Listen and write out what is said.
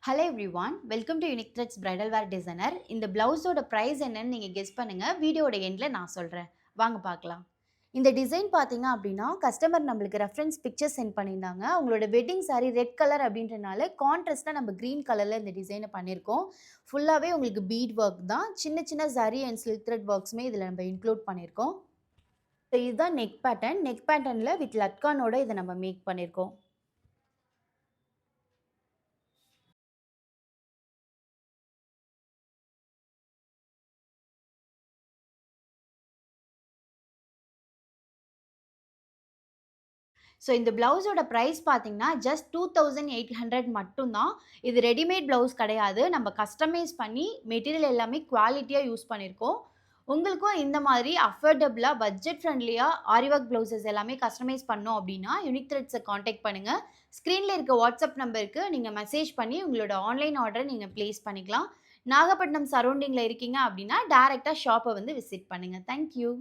Hello everyone, welcome to unique threads bridal wear designer. இந்த பிளவுஸோட price என்னன்னு நீங்கள் கெஸ் பண்ணுங்கள். வீடியோட எண்டில் நான் சொல்கிறேன். வாங்க பார்க்கலாம். இந்த டிசைன் பார்த்தீங்க அப்படின்னா கஸ்டமர் நம்மளுக்கு ரெஃபரன்ஸ் பிக்சர் சென்ட் பண்ணியிருந்தாங்க. அவங்களோட வெட்டிங் சாரீ ரெட் கலர் அப்படின்றனால கான்ட்ராஸ்ட்டாக நம்ம க்ரீன் கலரில் இந்த டிசைனை பண்ணியிருக்கோம். ஃபுல்லாகவே உங்களுக்கு பீட் ஒர்க் தான். சின்ன சின்ன சரி அண்ட் சில்க் த்ரெட் ஒர்க்ஸுமே இதில் நம்ம இன்க்ளூட் பண்ணியிருக்கோம். ஸோ இதுதான் நெக் பேட்டர்ன். நெக் பேட்டர்னில் வித் லட்கானோட இதை நம்ம மேக் பண்ணியிருக்கோம். ஸோ இந்த பிளவுஸோட ப்ரைஸ் பார்த்தீங்கன்னா ஜஸ்ட் 2800 மட்டும்தான். இது ரெடிமேட் பிளவுஸ் கிடையாது. நம்ம கஸ்டமைஸ் பண்ணி மெட்டீரியல் எல்லாமே குவாலிட்டியாக யூஸ் பண்ணியிருக்கோம். உங்களுக்கும் இந்த மாதிரி அஃபோர்டபுளாக பட்ஜெட் ஃப்ரெண்ட்லியாக ஆரி ஒர்க் பிளவுசஸ் எல்லாமே கஸ்டமைஸ் பண்ணோம் அப்படின்னா யூனிக் த்ரெட்ஸை காண்டாக்ட் பண்ணுங்கள். ஸ்க்ரீனில் இருக்க வாட்ஸ்அப் நம்பருக்கு நீங்கள் மெசேஜ் பண்ணி உங்களோட ஆன்லைன் ஆர்டரை நீங்கள் ப்ளேஸ் பண்ணிக்கலாம். நாகப்பட்டினம் சரௌண்டிங்கில் இருக்கீங்க அப்படின்னா டேரெக்டாக ஷாப்பை வந்து விசிட் பண்ணுங்கள். தேங்க்யூ.